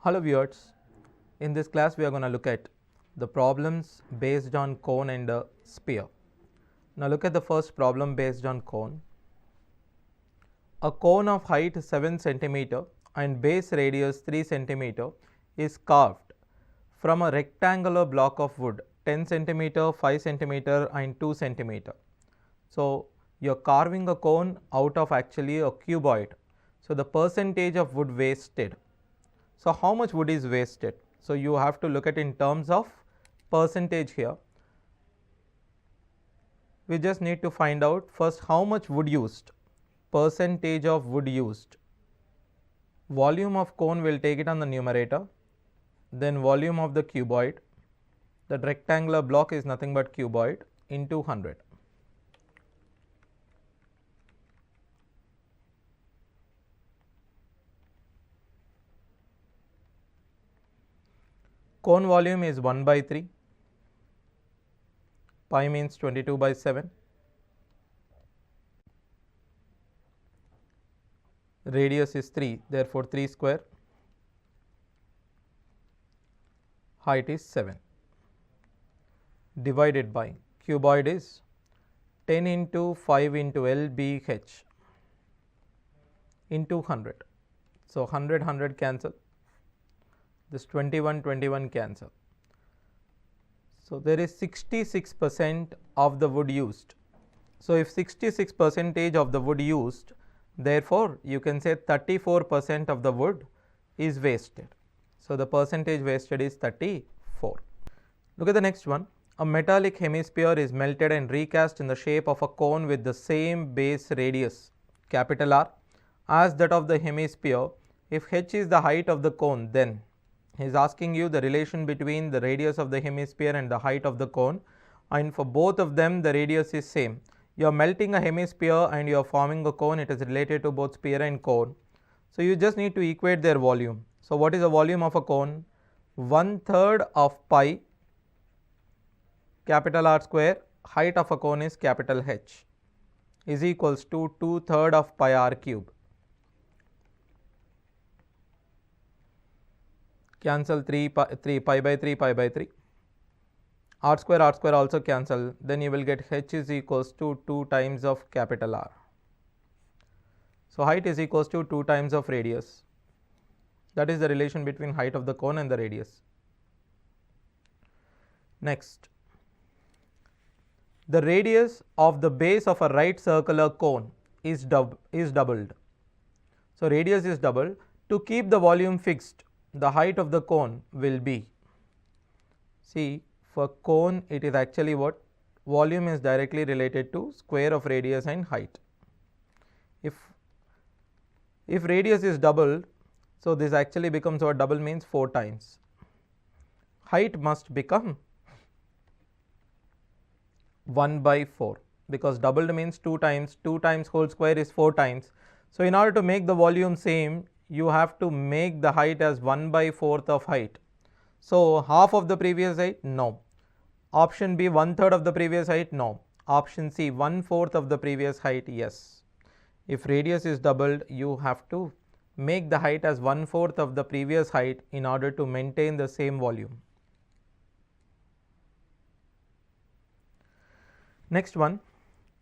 Hello viewers, in this class we are going to look at the problems based on cone and a sphere. Now look at the first problem based on cone. A cone of height 7 cm and base radius 3 cm is carved from a rectangular block of wood 10 cm, 5 cm and 2 cm. So you are carving a cone out of actually a cuboid. So the percentage of wood wasted. So how much wood is wasted? So you have to look at in terms of percentage here. We just need to find out first how much wood used, percentage of wood used. Volume of cone, will take it on the numerator, then volume of the cuboid, that rectangular block is nothing but cuboid, into 100. Cone volume is 1 by 3, pi means 22 by 7. Radius is 3, therefore 3 square. Height is 7. Divided by cuboid is 10 into 5 into 𝗹𝗵𝗁 into 100. So 100 cancel. This 21 cancel. So there is 66% of the wood used. So if 66% of the wood used, therefore you can say 34% of the wood is wasted. So the percentage wasted is 34. Look at the next one. A metallic hemisphere is melted and recast in the shape of a cone with the same base radius capital R as that of the hemisphere. If h is the height of the cone, then he is asking you the relation between the radius of the hemisphere and the height of the cone, and for both of them the radius is same. You are melting a hemisphere and you are forming a cone, it is related to both sphere and cone. So you just need to equate their volume. So what is the volume of a cone? 1/3 of pi capital R square, height of a cone is capital H, is equals to 2/3 of pi R cube. Cancel 3 pi by 3 pi by 3. R square also cancel. Then you will get H is equals to 2 times of capital R. So height is equals to 2 times of radius. That is the relation between height of the cone and the radius. Next, the radius of the base of a right circular cone is doubled. So radius is doubled. To keep the volume fixed, the height of the cone will be, see, for cone it is actually what? Volume is directly related to square of radius and height. If radius is doubled, so this actually becomes what? Double means 4 times. Height must become 1 by 4, because doubled means 2 times, 2 times whole square is 4 times. So in order to make the volume same, you have to make the height as 1 by 4th of height. So half of the previous height? No. Option B, 1/3 of the previous height? No. Option C, 1/4 of the previous height? Yes. If radius is doubled, you have to make the height as 1/4 of the previous height in order to maintain the same volume. Next one,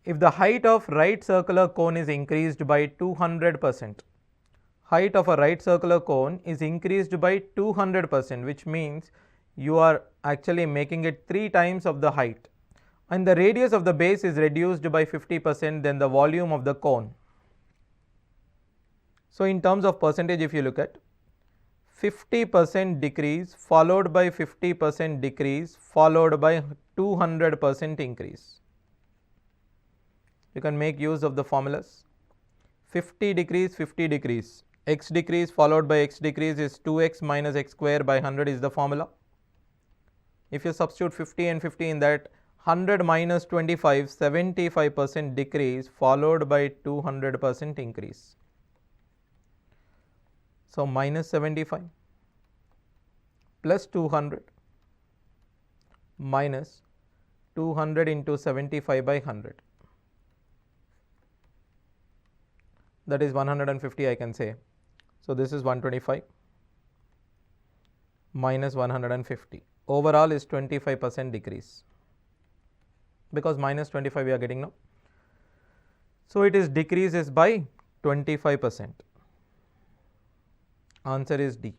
if the height of right circular cone is increased by 200%, height of a right circular cone is increased by 200%, which means you are actually making it 3 times of the height, and the radius of the base is reduced by 50%, then the volume of the cone. So in terms of percentage, if you look at 50% decrease followed by 50% decrease followed by 200% increase. You can make use of the formulas. 50 decrease, 50 decrease. X decrease followed by x decrease is 2x minus x square by 100 is the formula. If you substitute 50 and 50 in that, 100 minus 25, 75% decrease followed by 200% increase. So minus 75 plus 200 minus 200 into 75 by 100. That is 150, I can say. So this is 125. minus 150. Overall is 25% decrease, because minus 25 we are getting now. So it is decreases by 25%. Answer is D.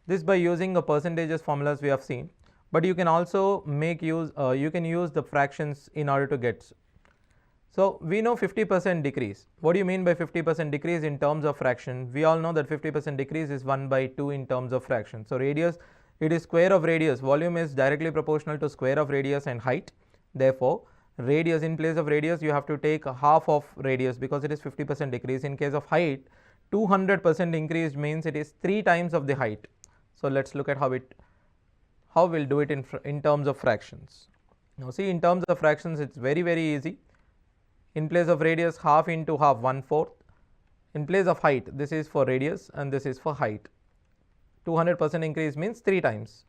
This by using a percentages formulas we have seen, but you can also make use, you can use the fractions in order to get. So we know 50% decrease. What do you mean by 50% decrease in terms of fraction? We all know that 50% decrease is 1 by 2 in terms of fraction. So radius, it is square of radius. Volume is directly proportional to square of radius and height. Therefore, radius, in place of radius you have to take half of radius, because it is 50% decrease. In case of height, 200% increase means it is 3 times of the height. So let's look at how we'll do it in terms of fractions. Now see, in terms of fractions it's very easy. In place of radius, half into half, 1/4. In place of height, this is for radius and this is for height. 200% increase means 3 times.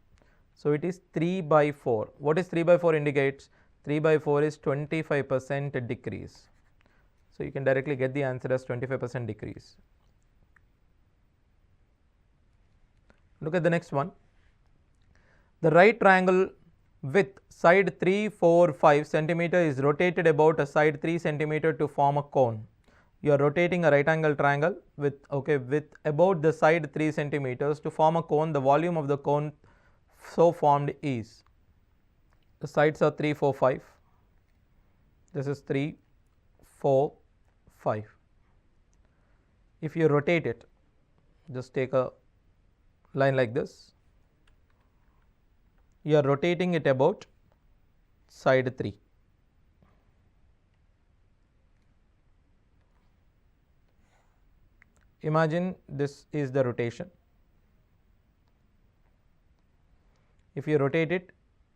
So it is 3 by 4. What is 3 by 4 indicates? 3 by 4 is 25% decrease. So you can directly get the answer as 25% decrease. Look at the next one. The right triangle with side 3, 4, 5 centimeter is rotated about a side 3 centimeter to form a cone. You are rotating a right angle triangle with about the side 3 centimeters to form a cone. The volume of the cone so formed is, the sides are 3, 4, 5. This is 3, 4, 5. If you rotate it, just take a line like this. You are rotating it about side 3. Imagine this is the rotation. If you rotate it,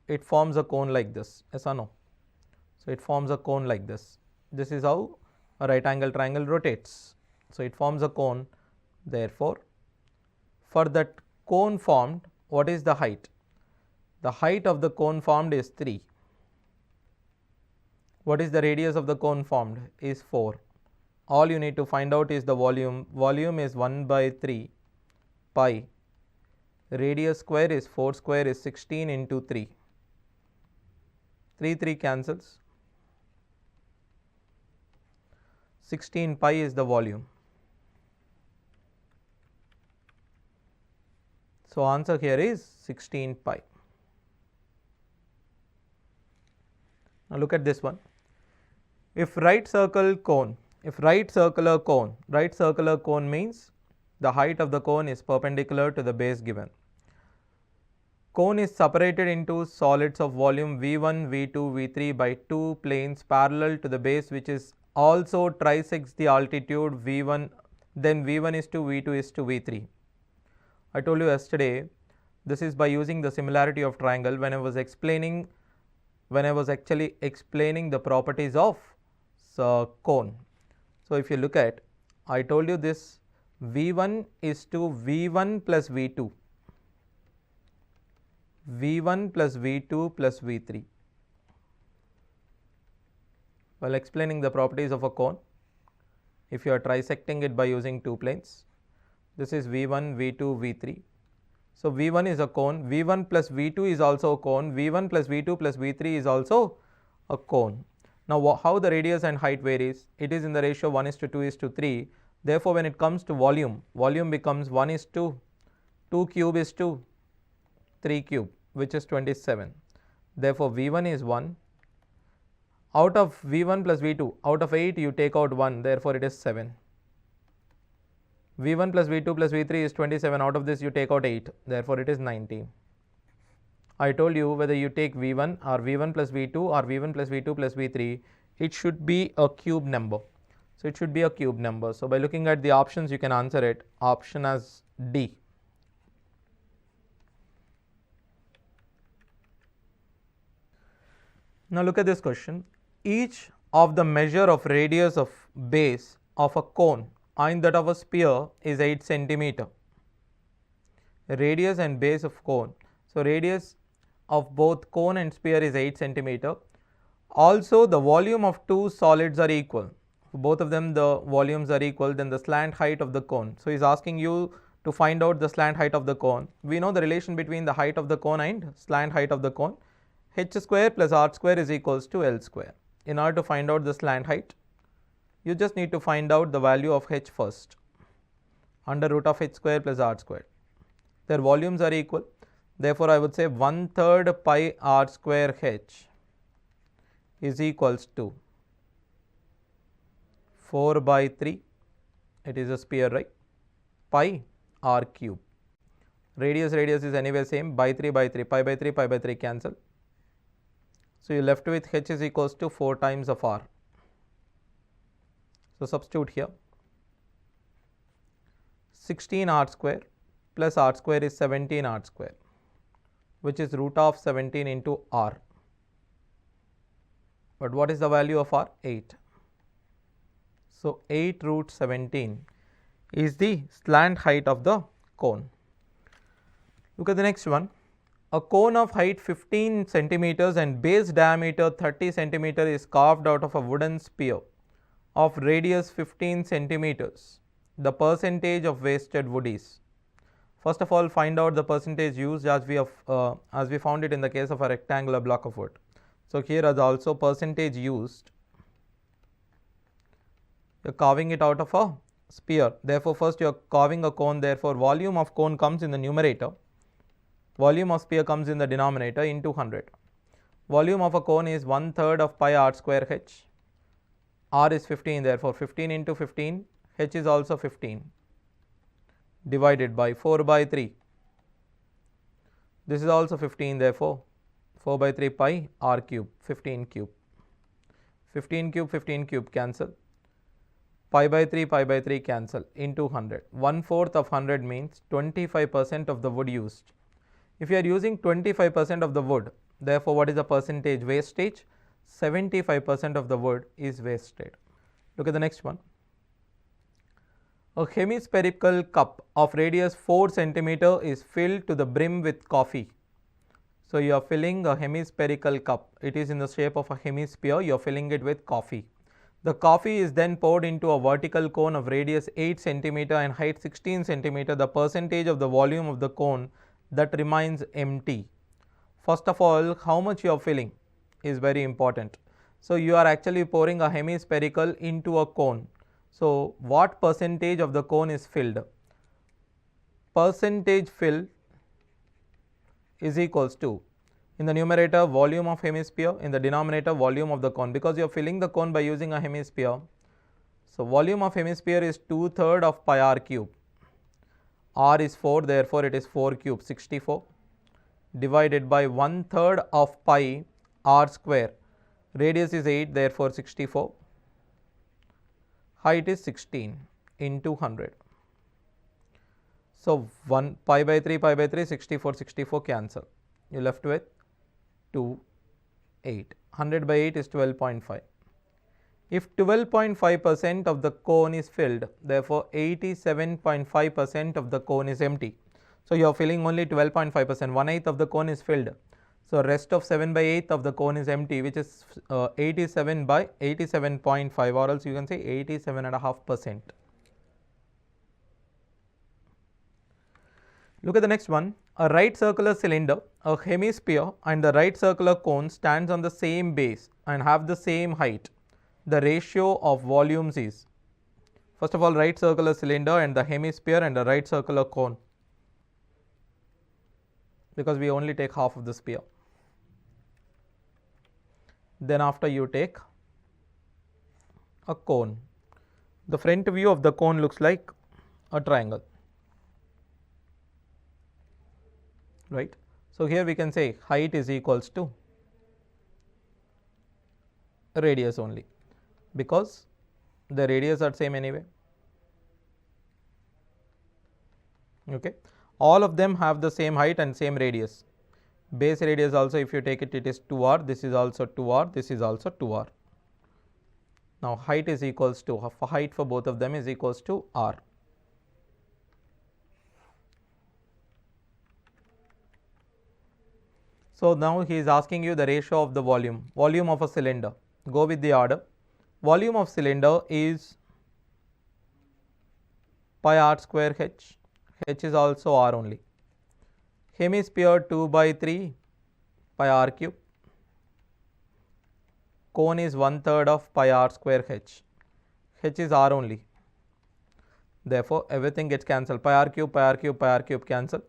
it forms a cone like this. Yes or no? So it forms a cone like this. This is how a right angle triangle rotates. So it forms a cone. Therefore, for that cone formed, what is the height? The height of the cone formed is 3. What is the radius of the cone formed? Is 4. All you need to find out is the volume. Volume is 1 by 3 pi. Radius square is 4 square is 16 into 3. 3 cancels. 16 pi is the volume. So answer here is 16 pi. Now look at this one. If right circular cone means the height of the cone is perpendicular to the base given. Cone is separated into solids of volume V1, V2, V3 by 2 planes parallel to the base, which is also trisects the altitude V1, then V1 is to V2 is to V3. I told you yesterday, this is by using the similarity of triangle when I was actually explaining the properties of cone. So if you look at, I told you this V1 is to V1 plus V2, V1 plus V2 plus V3. While explaining the properties of a cone, if you are trisecting it by using 2 planes, this is V1, V2, V3. So V1 is a cone, V1 plus V2 is also a cone, V1 plus V2 plus V3 is also a cone. Now how the radius and height varies? It is in the ratio 1:2:3. Therefore, when it comes to volume becomes 1:2 cube is to 3 cube, which is 27. Therefore, V1 is 1. Out of V1 plus V2, out of 8 you take out 1, therefore it is 7. V1 plus V2 plus V3 is 27, out of this you take out 8, therefore it is 19. I told you whether you take V1 or V1 plus V2 or V1 plus V2 plus V3, it should be a cube number. So it should be a cube number. So by looking at the options, you can answer it. Option as D. Now look at this question. Each of the measure of radius of base of a cone and that of a sphere is 8 centimeter. Radius and base of cone. So radius of both cone and sphere is 8 centimeter. Also the volume of 2 solids are equal. For both of them the volumes are equal, then the slant height of the cone. So he is asking you to find out the slant height of the cone. We know the relation between the height of the cone and slant height of the cone. h square plus r square is equals to L square. In order to find out the slant height, you just need to find out the value of h first. Under root of h square plus r square. Their volumes are equal. Therefore, I would say 1/3 pi r square h is equals to 4 by 3. It is a sphere, right? Pi r cube. Radius is anyway same, by 3 by 3, pi by 3, pi by 3 cancel. So, you are left with h is equals to 4 times of r. So, substitute here. 16 r square plus r square is 17 r square, which is root of 17 into r. But what is the value of r? 8. So, 8 root 17 is the slant height of the cone. Look at the next one. A cone of height 15 centimeters and base diameter 30 centimeter is carved out of a wooden sphere of radius 15 centimeters. The percentage of wasted wood is. First of all, find out the percentage used as we found it in the case of a rectangular block of wood. So, here is also percentage used. You are carving it out of a sphere. Therefore, first you are carving a cone. Therefore, volume of cone comes in the numerator. Volume of sphere comes in the denominator into 100. Volume of a cone is 1/3 of pi r square h. R is 15. Therefore, 15 into 15. H is also 15. Divided by 4 by 3. This is also 15. Therefore, 4 by 3 pi r cube, 15 cube. 15 cube cancel. Pi by 3 cancel into 100. 1/4 of 100 means 25% of the wood used. If you are using 25% of the wood, therefore, what is the percentage wastage? 75% of the wood is wasted. Look at the next one. A hemispherical cup of radius 4 centimeter is filled to the brim with coffee. So, you are filling a hemispherical cup. It is in the shape of a hemisphere. You are filling it with coffee. The coffee is then poured into a vertical cone of radius 8 centimeter and height 16 centimeter. The percentage of the volume of the cone that remains empty. First of all, how much you are filling is very important. So, you are actually pouring a hemispherical into a cone. So, what percentage of the cone is filled? Percentage filled is equals to, in the numerator, volume of hemisphere, in the denominator, volume of the cone, because you are filling the cone by using a hemisphere. So, volume of hemisphere is 2/3 of pi r cube. R is 4, therefore, it is 4 cube, 64, divided by 1/3 of pi r square. Radius is 8, therefore, 64. Height is 16 into 100. So, 1 pi by 3, 64 cancel. You are left with 2, 8. 100 by 8 is 12.5. If 12.5% of the cone is filled, therefore 87.5% of the cone is empty. So, you are filling only 12.5%, 1/8 of the cone is filled. So, rest of 7 by 8 of the cone is empty, which is 87 by 87.5, or else you can say 87.5%. Look at the next one. A right circular cylinder, a hemisphere and the right circular cone stands on the same base and have the same height. The ratio of volumes is, first of all, right circular cylinder and the hemisphere and the right circular cone, because we only take half of the sphere. Then after you take a cone. The front view of the cone looks like a triangle, right. So, here we can say height is equals to radius only, because the radius are same anyway. Okay. All of them have the same height and same radius. Base radius also, if you take it, it is 2r, this is also 2r, this is also 2r. Now, height is equals to, height for both of them is equals to r. So, now he is asking you the ratio of the volume of a cylinder. Go with the order. Volume of cylinder is pi r square h. h is also r only. Hemisphere 2 by 3 pi r cube. Cone is 1/3 of pi r square h. H is r only. Therefore, everything gets cancelled. Pi r cube, pi r cube, pi r cube cancel.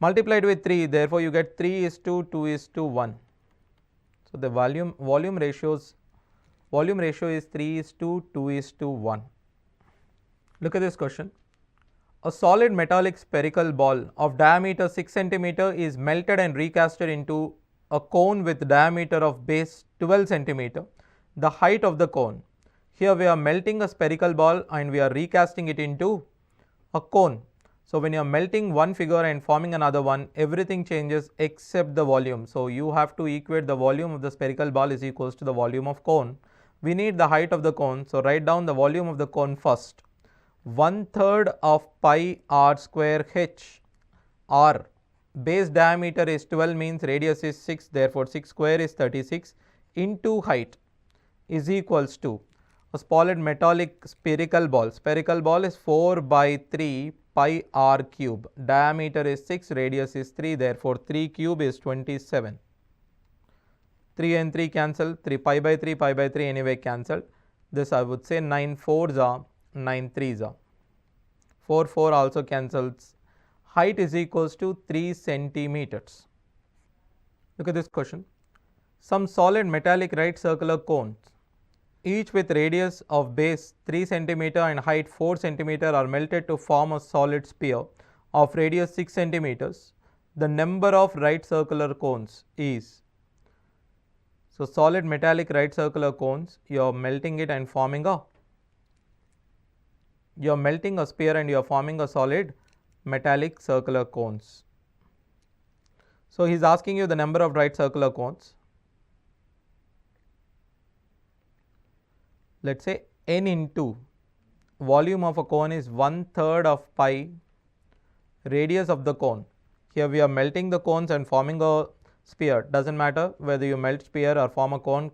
Multiplied with 3, therefore you get 3:2:1. So the volume ratio is 3:2:1. Look at this question. A solid metallic spherical ball of diameter 6 cm is melted and recasted into a cone with diameter of base 12 cm. The height of the cone. Here we are melting a spherical ball and we are recasting it into a cone. So when you are melting one figure and forming another one, everything changes except the volume. So you have to equate the volume of the spherical ball is equals to the volume of cone. We need the height of the cone. So write down the volume of the cone first. 1/3 of pi r square h. R. Base diameter is 12 means radius is 6. Therefore 6 square is 36 into height is equals to a solid metallic spherical ball. Spherical ball is 4 by 3 pi r cube. Diameter is 6, radius is 3. Therefore 3 cube is 27. 3 and 3 cancel. 3 pi by 3 anyway cancelled. This I would say 9/4 9/3. 4 also cancels. Height is equals to 3 centimeters. Look at this question. Some solid metallic right circular cones, each with radius of base 3 cm and height 4 cm, are melted to form a solid sphere of radius 6 cm. The number of right circular cones is. So solid metallic right circular cones, you are melting it and forming a. You are melting a sphere and you are forming a solid metallic circular cones. So he is asking you the number of right circular cones. Let us say n into volume of a cone is 1/3 of pi radius of the cone. Here we are melting the cones and forming a sphere. Doesn't matter whether you melt sphere or form a cone,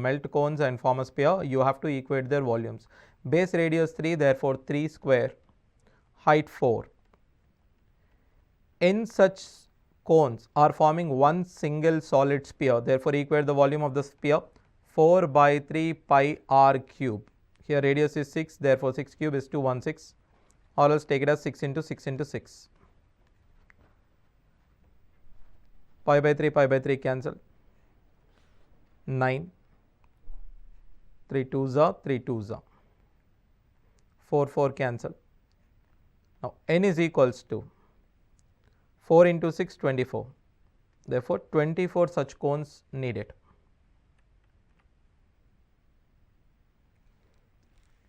melt cones and form a sphere, you have to equate their volumes. Base radius 3, therefore 3 square, height 4. N such cones are forming one single solid sphere. Therefore equate the volume of the sphere. 4 by 3 pi r cube. Here radius is 6, therefore 6 cube is 216, or else take it as 6 into 6 into 6. Pi by 3 cancel. 9. 3 2s 3 2s. 4 cancel. Now n is equals to 4 into 6 24. Therefore 24 such cones needed.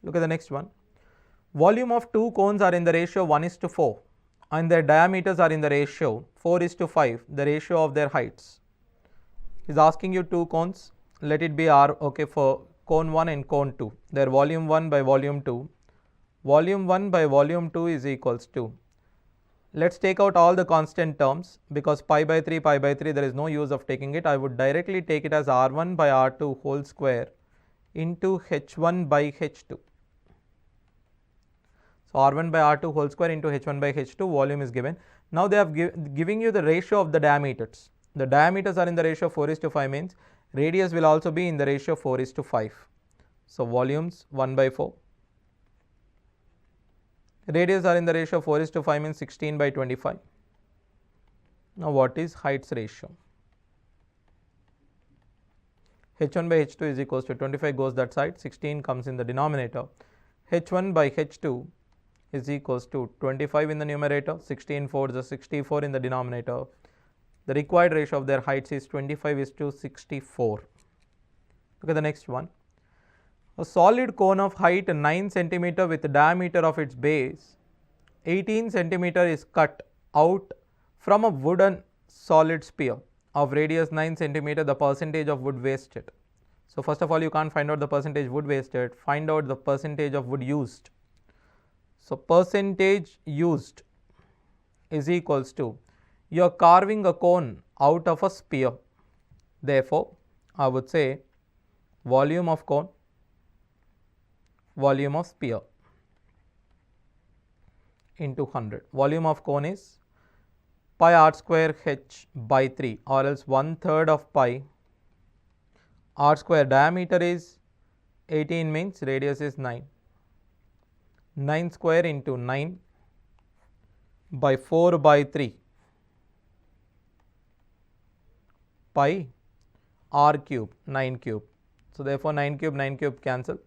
Look at the next one. Volume of two cones are in the ratio 1:4 and their diameters are in the ratio 4:5, the ratio of their heights. He is asking you two cones. Let it be R, okay, for cone 1 and cone 2. Their volume 1 by volume 2. Volume 1 by volume 2 is equals to. Let's take out all the constant terms, because pi by 3 there is no use of taking it. I would directly take it as R1 by R2 whole square into H1 by H2. So R1 by R2 whole square into H1 by H2, volume is given. Now they have giving you the ratio of the diameters. The diameters are in the ratio 4:5 means radius will also be in the ratio 4:5. So volumes 1 by 4. Radius are in the ratio 4:5 means 16 by 25. Now what is heights ratio? H1 by H2 is equals to 25 goes that side, 16 comes in the denominator. H1 by H2 is equals to 25 in the numerator, 16 4s 64 in the denominator. The required ratio of their heights is 25:64. Look at the next one. A solid cone of height 9 cm with the diameter of its base 18 cm is cut out from a wooden solid sphere of radius 9 cm. The percentage of wood wasted. So first of all, you can't find out the percentage wood wasted, find out the percentage of wood used. So percentage used is equals to, you are carving a cone out of a sphere. Therefore I would say volume of cone, volume of sphere. into 100. Volume of cone is pi r square h by 3, or else 1/3 of pi r square. Diameter is 18, means radius is 9. 9 square into 9 by 4 by 3 pi r cube, 9 cube. So therefore 9 cube cancel,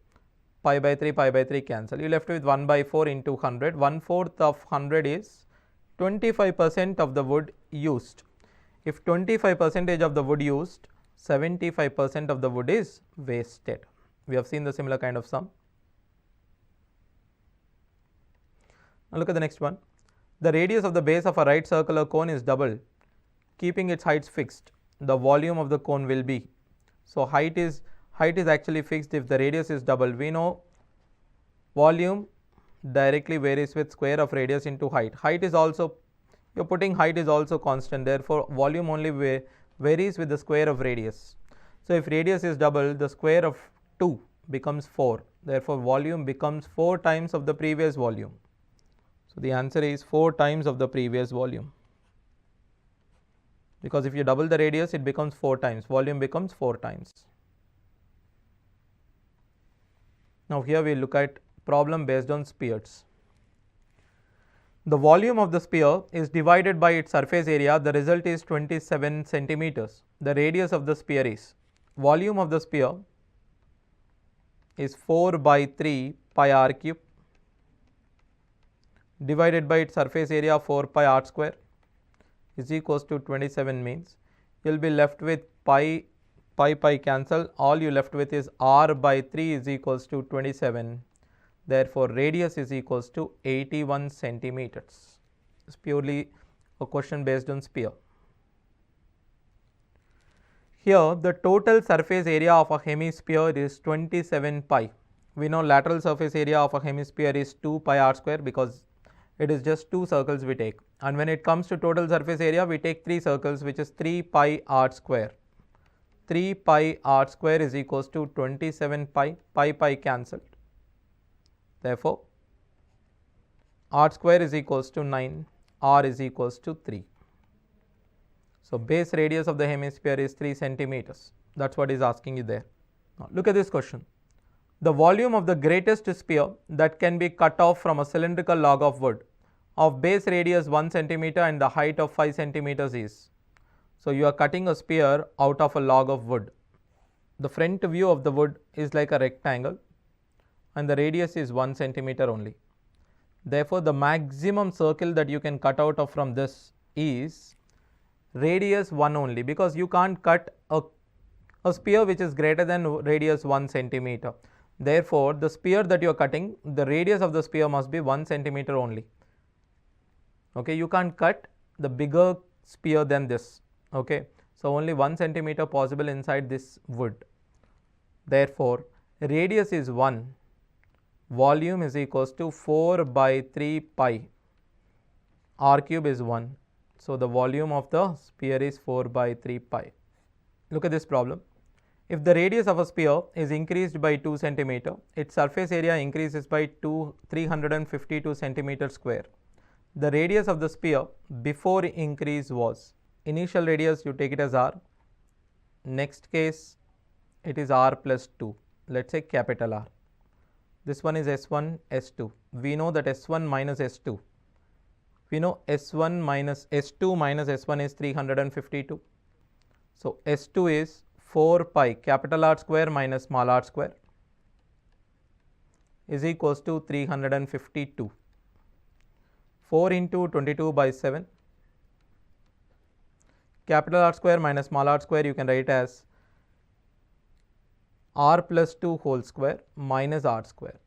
pi by 3 cancel. You left with 1 by 4 into 100. 1/4 of 100 is 25% of the wood used. If 25% of the wood used, 75% of the wood is wasted. We have seen the similar kind of sum. Now look at the next one. The radius of the base of a right circular cone is doubled, keeping its heights fixed. The volume of the cone will be. So height is actually fixed if the radius is doubled. We know volume directly varies with square of radius into height. Height is also, you're putting height is also constant, therefore volume only varies with the square of radius. So if radius is doubled, the square of 2 becomes 4, therefore volume becomes 4 times of the previous volume. So the answer is 4 times of the previous volume, because if you double the radius, it becomes 4 times, volume becomes 4 times. Now here we look at problem based on spheres. The volume of the sphere is divided by its surface area. The result is 27 centimeters. The radius of the sphere is, volume of the sphere is 4 by 3 pi r cube divided by its surface area 4 pi r square is equals to 27, means you will be left with pi cancel, all you left with is r by 3 is equals to 27. Therefore radius is equals to 81 centimeters. It's purely a question based on sphere. Here the total surface area of a hemisphere is 27 pi. We know lateral surface area of a hemisphere is 2 pi r square, because it is just 2 circles we take, and when it comes to total surface area, we take 3 circles, which is 3 pi r square. 3 pi r square is equals to 27 pi, pi cancelled. Therefore r square is equals to 9, r is equals to 3. So base radius of the hemisphere is 3 centimeters. That's what is asking you there. Now look at this question. The volume of the greatest sphere that can be cut off from a cylindrical log of wood of base radius 1 centimeter and the height of 5 centimeters is. So you are cutting a sphere out of a log of wood. The front view of the wood is like a rectangle and the radius is 1 centimeter only. Therefore the maximum circle that you can cut out of from this is radius 1 only, because you can't cut a sphere which is greater than radius 1 centimeter. Therefore the sphere that you are cutting, the radius of the sphere must be 1 centimeter only. Okay, you can't cut the bigger sphere than this. Okay, so only 1 centimeter possible inside this wood. Therefore radius is 1, volume is equals to 4 by 3 pi, r cube is 1. So the volume of the sphere is 4 by 3 pi. Look at this problem. If the radius of a sphere is increased by 2 centimeter, its surface area increases by 352 centimeter square. The radius of the sphere before increase was, initial radius you take it as r, next case it is r plus 2, let us say capital R. This one is S1, S2. We know that S1 minus S2. We know S1 minus S2 minus S1 is 352. So S2 is 4 pi capital R square minus small r square is equals to 352. 4 into 22 by 7. Capital R square minus small r square you can write as r plus 2 whole square minus r square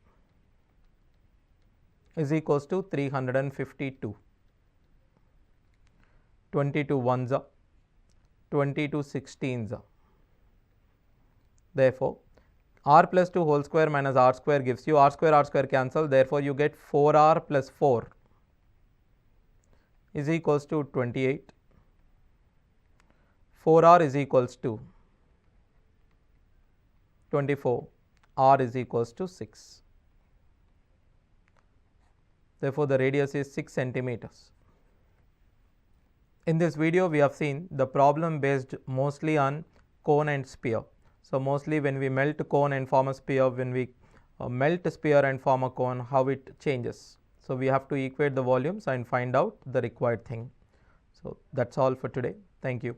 is equals to 352. 22 ones are 22 16s are. Therefore r plus 2 whole square minus r square gives you r square cancel, therefore you get 4r plus 4 is equals to 28. 4r is equals to 24, r is equals to 6. Therefore, the radius is 6 centimeters. In this video, we have seen the problem based mostly on cone and sphere. So, mostly when we melt cone and form a sphere, when we melt a sphere and form a cone, how it changes. So, we have to equate the volumes and find out the required thing. So, that is all for today. Thank you.